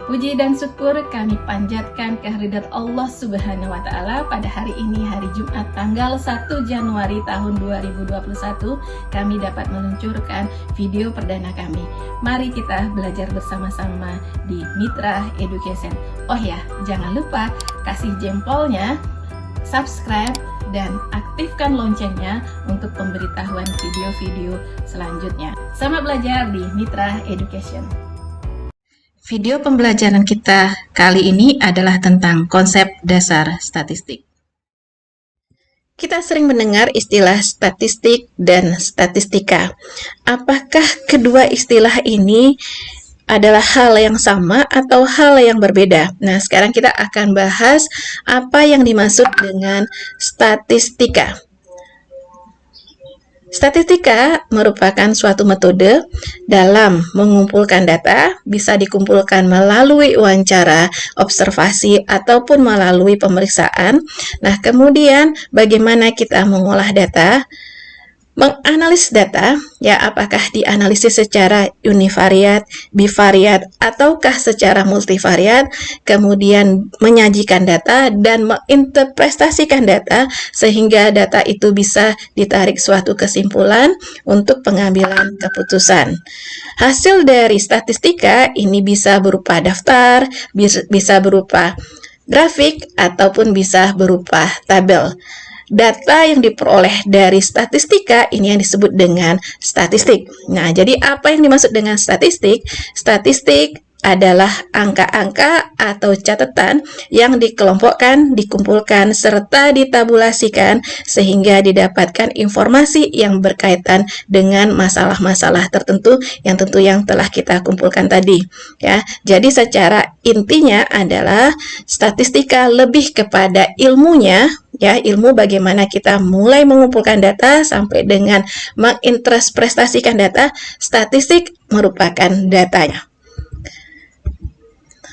Puji dan syukur kami panjatkan kehadirat Allah Subhanahu wa Ta'ala pada hari ini, hari Jumat tanggal 1 Januari tahun 2021. Kami dapat meluncurkan video perdana kami. Mari kita belajar bersama-sama di Mitra Education. Oh ya, jangan lupa kasih jempolnya, subscribe, dan aktifkan loncengnya untuk pemberitahuan video-video selanjutnya. Selamat belajar di Mitra Education. Video pembelajaran kita kali ini adalah tentang konsep dasar statistik. Kita sering mendengar istilah statistik dan statistika. Apakah kedua istilah ini adalah hal yang sama atau hal yang berbeda? Nah, sekarang kita akan bahas apa yang dimaksud dengan statistika. Statistika merupakan suatu metode dalam mengumpulkan data, bisa dikumpulkan melalui wawancara, observasi, ataupun melalui pemeriksaan. Nah, kemudian bagaimana kita mengolah data? Menganalisis data, ya, apakah dianalisis secara univariat, bivariat, ataukah secara multivariat, kemudian menyajikan data dan menginterpretasikan data sehingga data itu bisa ditarik suatu kesimpulan untuk pengambilan keputusan. Hasil dari statistika ini bisa berupa daftar, bisa berupa grafik, ataupun bisa berupa tabel. Data yang diperoleh dari statistika ini yang disebut dengan statistik. Nah, jadi apa yang dimaksud dengan statistik? Statistik adalah angka-angka atau catatan yang dikelompokkan, dikumpulkan, serta ditabulasikan sehingga didapatkan informasi yang berkaitan dengan masalah-masalah tertentu yang telah kita kumpulkan tadi. Ya, jadi secara intinya adalah statistika lebih kepada ilmunya, ya, ilmu bagaimana kita mulai mengumpulkan data sampai dengan menginterpretasikan data. Statistik merupakan datanya.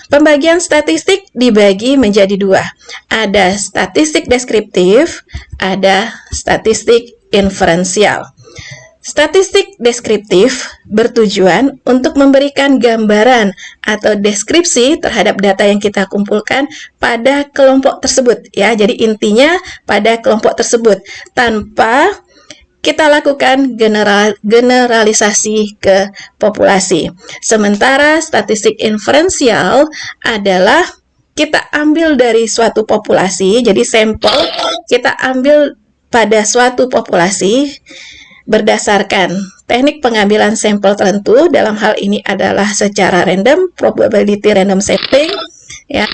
Pembagian statistik dibagi menjadi dua. Ada statistik deskriptif, ada statistik inferensial. Statistik deskriptif bertujuan untuk memberikan gambaran atau deskripsi terhadap data yang kita kumpulkan pada kelompok tersebut, ya. Jadi intinya pada kelompok tersebut tanpa kita lakukan generalisasi ke populasi. Sementara statistik inferensial adalah kita ambil dari suatu populasi, jadi sampel kita ambil pada suatu populasi berdasarkan teknik pengambilan sampel tertentu. Dalam hal ini adalah secara random, probability random sampling, ya.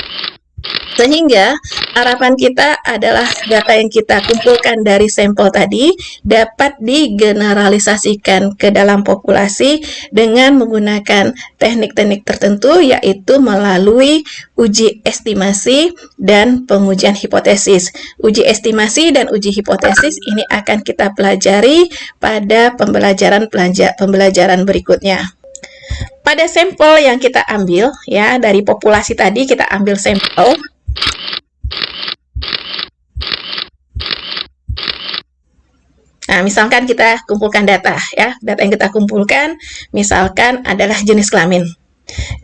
Sehingga harapan kita adalah data yang kita kumpulkan dari sampel tadi dapat digeneralisasikan ke dalam populasi dengan menggunakan teknik-teknik tertentu, yaitu melalui uji estimasi dan pengujian hipotesis. Uji estimasi dan uji hipotesis ini akan kita pelajari pada pembelajaran berikutnya. Pada sampel yang kita ambil, ya, dari populasi tadi kita ambil sampel. Nah, misalkan kita kumpulkan data, ya. Data yang kita kumpulkan misalkan adalah jenis kelamin,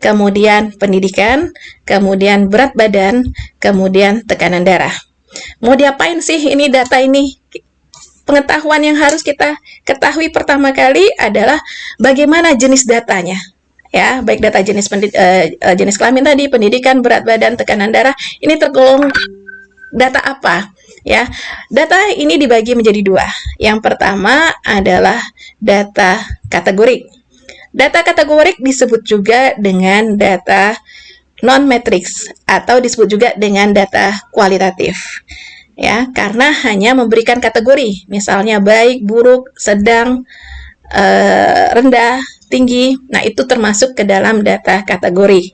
kemudian pendidikan, kemudian berat badan, kemudian tekanan darah. Mau diapain sih ini data ini? Pengetahuan yang harus kita ketahui pertama kali adalah bagaimana jenis datanya. Ya, baik data jenis kelamin tadi, pendidikan, berat badan, tekanan darah, ini tergolong data apa? Ya, data ini dibagi menjadi dua. Yang pertama adalah data kategorik. Data kategorik disebut juga dengan data non-matrix atau disebut juga dengan data kualitatif. Ya, karena hanya memberikan kategori, misalnya baik, buruk, sedang, rendah, tinggi. Nah, itu termasuk ke dalam data kategori.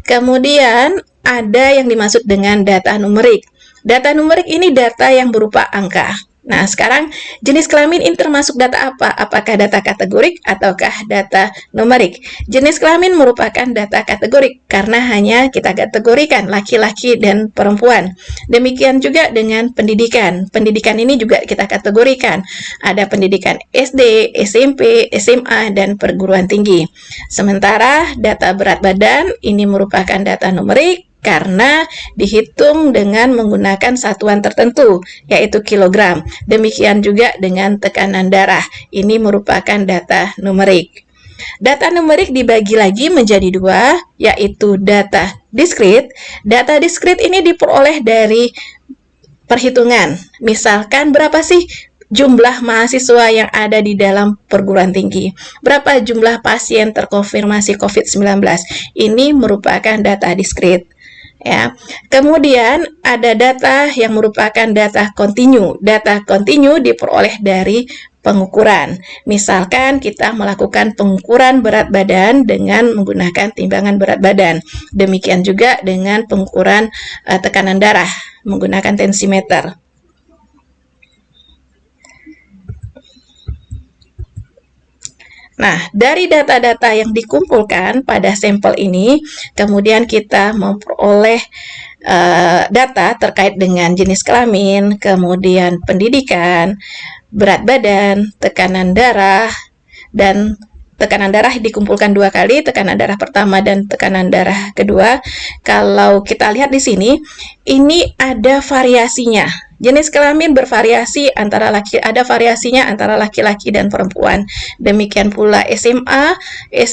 Kemudian ada yang dimaksud dengan data numerik. Data numerik ini data yang berupa angka, Nah, sekarang jenis kelamin ini termasuk data apa? Apakah data kategorik ataukah data numerik? Jenis kelamin merupakan data kategorik karena hanya kita kategorikan laki-laki dan perempuan. Demikian juga dengan pendidikan. Pendidikan ini juga kita kategorikan. Ada pendidikan SD, SMP, SMA, dan perguruan tinggi. Sementara data berat badan ini merupakan data numerik karena dihitung dengan menggunakan satuan tertentu, yaitu kilogram. Demikian juga dengan tekanan darah. Ini merupakan data numerik. Data numerik dibagi lagi menjadi dua, yaitu data diskrit. Data diskrit ini diperoleh dari perhitungan. Misalkan berapa sih jumlah mahasiswa yang ada di dalam perguruan tinggi? Berapa jumlah pasien terkonfirmasi COVID-19? Ini merupakan data diskrit. Ya. Kemudian ada data yang merupakan data kontinu. Data kontinu diperoleh dari pengukuran. Misalkan kita melakukan pengukuran berat badan dengan menggunakan timbangan berat badan. Demikian juga dengan pengukuran tekanan darah menggunakan tensimeter. Nah, dari data-data yang dikumpulkan pada sampel ini, kemudian kita memperoleh data terkait dengan jenis kelamin, kemudian pendidikan, berat badan, tekanan darah, dan tekanan darah dikumpulkan dua kali, tekanan darah pertama dan tekanan darah kedua. Kalau kita lihat di sini, ini ada variasinya. Jenis kelamin bervariasi antara ada variasinya antara laki-laki dan perempuan. Demikian pula SMA,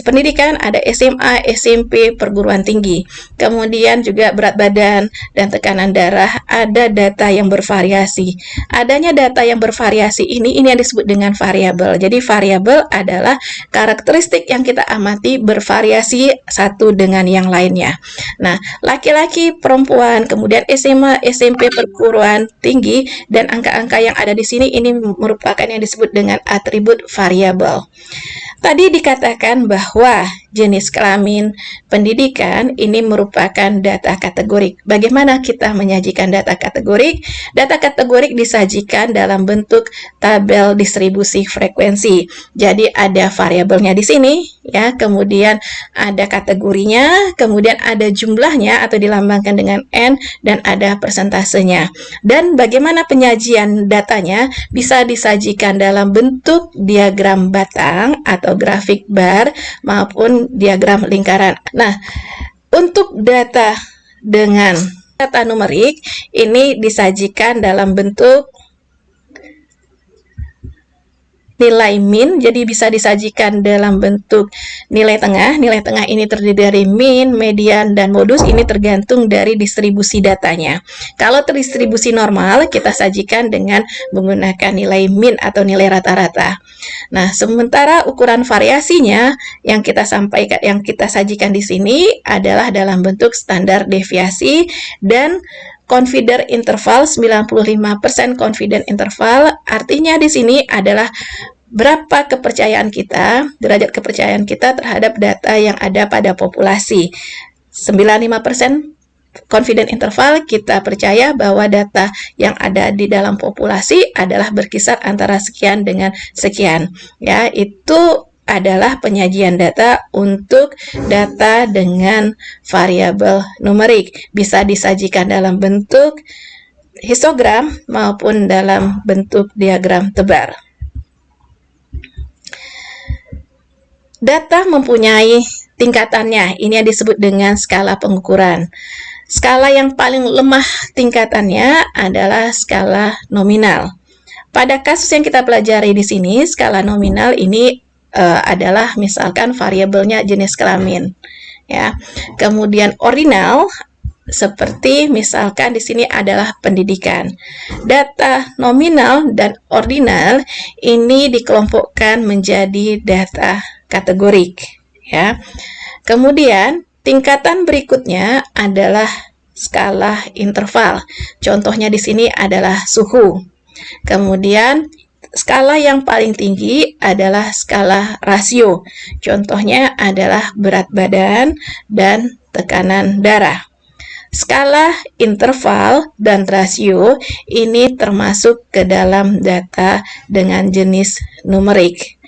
pendidikan ada SMA, SMP, perguruan tinggi. Kemudian juga berat badan dan tekanan darah ada data yang bervariasi. Adanya data yang bervariasi ini yang disebut dengan variabel. Jadi variabel adalah karakteristik yang kita amati bervariasi satu dengan yang lainnya. Nah, laki-laki, perempuan, kemudian SMA, SMP, perguruan tinggi, dan angka-angka yang ada di sini ini merupakan yang disebut dengan atribut variabel. Tadi dikatakan bahwa jenis kelamin pendidikan ini merupakan data kategorik. Bagaimana kita menyajikan data kategorik? Data kategorik disajikan dalam bentuk tabel distribusi frekuensi. Jadi ada variabelnya di sini, ya, kemudian ada kategorinya, kemudian ada jumlahnya atau dilambangkan dengan N, dan ada persentasenya. Dan bagaimana penyajian datanya? Bisa disajikan dalam bentuk diagram batang atau grafik bar maupun diagram lingkaran. Nah, untuk data dengan data numerik ini disajikan dalam bentuk nilai min, jadi bisa disajikan dalam bentuk nilai tengah. Nilai tengah ini terdiri dari min, median, dan modus. Ini tergantung dari distribusi datanya. Kalau terdistribusi normal, kita sajikan dengan menggunakan nilai min atau nilai rata-rata. Nah, sementara ukuran variasinya yang kita sampaikan, yang kita sajikan di sini adalah dalam bentuk standar deviasi dan confidence interval 95% confidence interval. Artinya di sini adalah berapa kepercayaan kita, derajat kepercayaan kita terhadap data yang ada pada populasi. 95% confidence interval, kita percaya bahwa data yang ada di dalam populasi adalah berkisar antara sekian dengan sekian. Ya, itu adalah penyajian data untuk data dengan variabel numerik. Bisa disajikan dalam bentuk histogram maupun dalam bentuk diagram tebar. Data mempunyai tingkatannya. Ini yang disebut dengan skala pengukuran. Skala yang paling lemah tingkatannya adalah skala nominal. Pada kasus yang kita pelajari di sini, skala nominal ini adalah misalkan variabelnya jenis kelamin, ya. Kemudian ordinal seperti misalkan di sini adalah pendidikan. Data nominal dan ordinal ini dikelompokkan menjadi data kategorik, ya. Kemudian tingkatan berikutnya adalah skala interval. Contohnya di sini adalah suhu. Kemudian skala yang paling tinggi adalah skala rasio. Contohnya adalah berat badan dan tekanan darah. skala, interval, dan rasio ini termasuk ke dalam data dengan jenis numerik.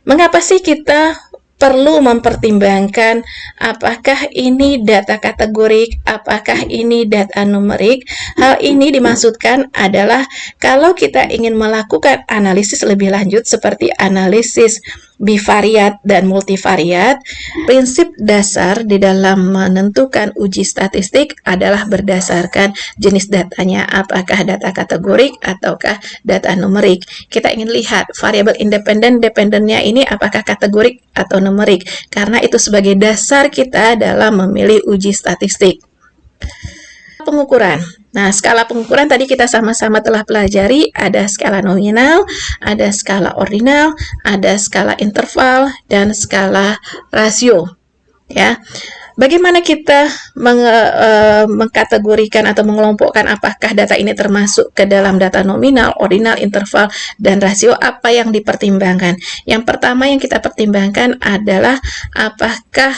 Mengapa sih kita perlu mempertimbangkan apakah ini data kategorik, apakah ini data numerik? Hal ini dimaksudkan adalah kalau kita ingin melakukan analisis lebih lanjut seperti analisis bivariat dan multivariat, prinsip dasar di dalam menentukan uji statistik adalah berdasarkan jenis datanya, apakah data kategorik ataukah data numerik. Kita ingin lihat variabel independen, dependennya ini apakah kategorik atau numerik, karena itu sebagai dasar kita dalam memilih uji statistik. Pengukuran. Nah, skala pengukuran tadi kita sama-sama telah pelajari, ada skala nominal, ada skala ordinal, ada skala interval, dan skala rasio. Ya, bagaimana kita mengkategorikan atau mengelompokkan apakah data ini termasuk ke dalam data nominal, ordinal, interval, dan rasio? Apa yang dipertimbangkan? Yang pertama yang kita pertimbangkan adalah apakah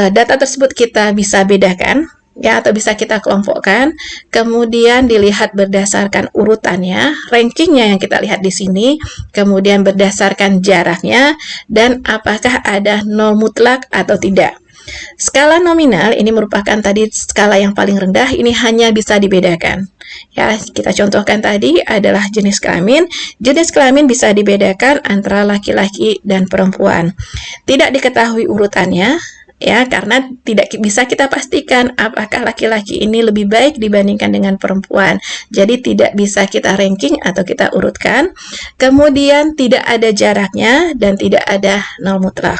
data tersebut kita bisa bedakan, ya, atau bisa kita kelompokkan. Kemudian dilihat berdasarkan urutannya, rankingnya yang kita lihat di sini, kemudian berdasarkan jaraknya, dan apakah ada nol mutlak atau tidak. Skala nominal ini merupakan tadi skala yang paling rendah, ini hanya bisa dibedakan. Ya, kita contohkan tadi adalah jenis kelamin. Jenis kelamin bisa dibedakan antara laki-laki dan perempuan. Tidak diketahui urutannya, ya, karena tidak bisa kita pastikan apakah laki-laki ini lebih baik dibandingkan dengan perempuan. Jadi tidak bisa kita ranking atau kita urutkan. Kemudian tidak ada jaraknya dan tidak ada nol mutlak.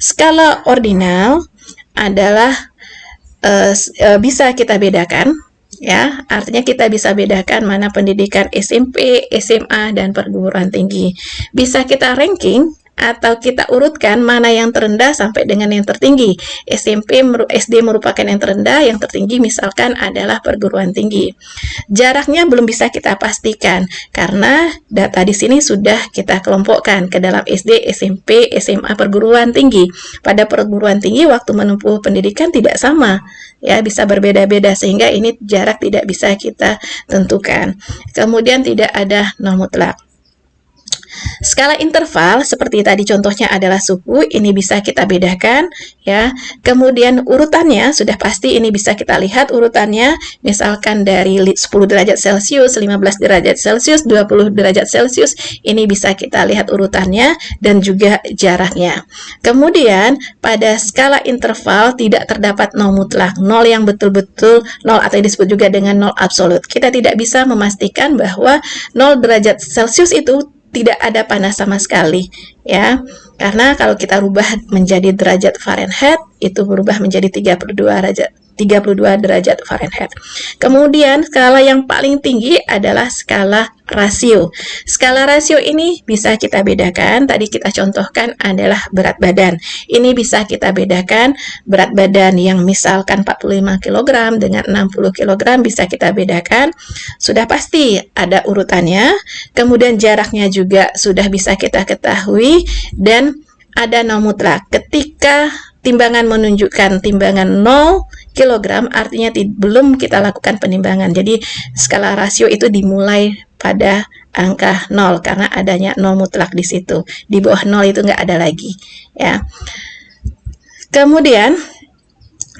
Skala ordinal adalah bisa kita bedakan, ya, artinya kita bisa bedakan mana pendidikan SMP, SMA, dan perguruan tinggi. Bisa kita ranking atau kita urutkan mana yang terendah sampai dengan yang tertinggi. SD merupakan yang terendah, yang tertinggi misalkan adalah perguruan tinggi. Jaraknya belum bisa kita pastikan karena data di sini sudah kita kelompokkan ke dalam SD, SMP, SMA, perguruan tinggi. Pada perguruan tinggi waktu menempuh pendidikan tidak sama, ya, bisa berbeda-beda sehingga ini jarak tidak bisa kita tentukan. Kemudian tidak ada nol mutlak. Skala interval seperti tadi contohnya adalah suhu, ini bisa kita bedakan, ya. Kemudian urutannya sudah pasti ini bisa kita lihat urutannya, misalkan dari 10 derajat Celcius, 15 derajat Celcius, 20 derajat Celcius, ini bisa kita lihat urutannya dan juga jaraknya. Kemudian pada skala interval tidak terdapat nol mutlak, nol yang betul-betul nol atau yang disebut juga dengan nol absolut. Kita tidak bisa memastikan bahwa 0 derajat Celcius itu tidak ada panas sama sekali, ya, karena kalau kita rubah menjadi derajat Fahrenheit itu berubah menjadi 32 derajat Fahrenheit. Kemudian skala yang paling tinggi adalah skala rasio. Skala rasio ini bisa kita bedakan, tadi kita contohkan adalah berat badan. Ini bisa kita bedakan berat badan yang misalkan 45 kg dengan 60 kg bisa kita bedakan. Sudah pasti ada urutannya, kemudian jaraknya juga sudah bisa kita ketahui, dan ada nol mutlak. Ketika timbangan menunjukkan timbangan 0 kg, artinya belum kita lakukan penimbangan. Jadi skala rasio itu dimulai pada angka 0 karena adanya nol mutlak di situ. Di bawah 0 itu nggak ada lagi, ya. Kemudian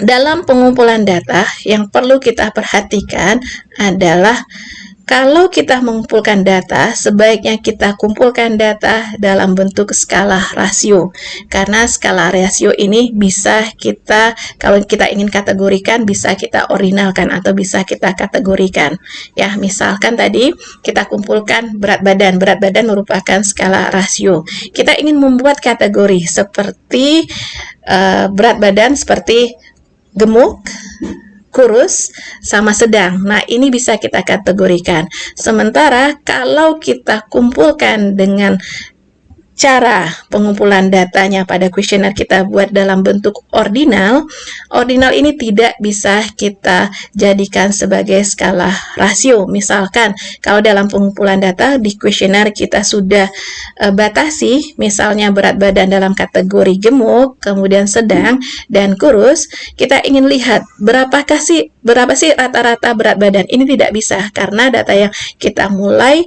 dalam pengumpulan data yang perlu kita perhatikan adalah kalau kita mengumpulkan data, sebaiknya kita kumpulkan data dalam bentuk skala rasio. Karena skala rasio ini bisa kita, kalau kita ingin kategorikan, bisa kita ordinalkan atau bisa kita kategorikan. Ya, misalkan tadi kita kumpulkan berat badan. Berat badan merupakan skala rasio. Kita ingin membuat kategori seperti berat badan seperti gemuk, kurus, sama sedang. Nah, ini bisa kita kategorikan. Sementara kalau kita kumpulkan dengan cara pengumpulan datanya pada kuesioner kita buat dalam bentuk ordinal, ordinal ini tidak bisa kita jadikan sebagai skala rasio. Misalkan kalau dalam pengumpulan data di kuesioner kita sudah batasi, misalnya berat badan dalam kategori gemuk, kemudian sedang, dan kurus, kita ingin lihat berapa sih rata-rata berat badan. Ini tidak bisa karena data yang kita mulai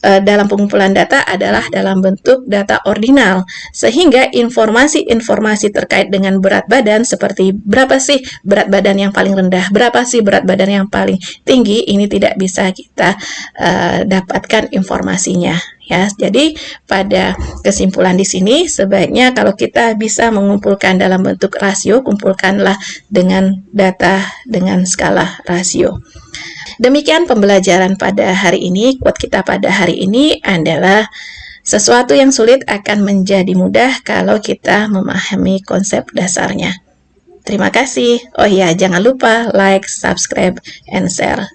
dalam pengumpulan data adalah dalam bentuk data ordinal, sehingga informasi-informasi terkait dengan berat badan seperti berapa sih berat badan yang paling rendah, berapa sih berat badan yang paling tinggi, ini tidak bisa kita dapatkan informasinya. Ya, jadi pada kesimpulan di sini sebaiknya kalau kita bisa mengumpulkan dalam bentuk rasio, kumpulkanlah dengan data dengan skala rasio. Demikian pembelajaran pada hari ini. Quote kita pada hari ini adalah, sesuatu yang sulit akan menjadi mudah kalau kita memahami konsep dasarnya. Terima kasih. Oh ya, jangan lupa like, subscribe, and share.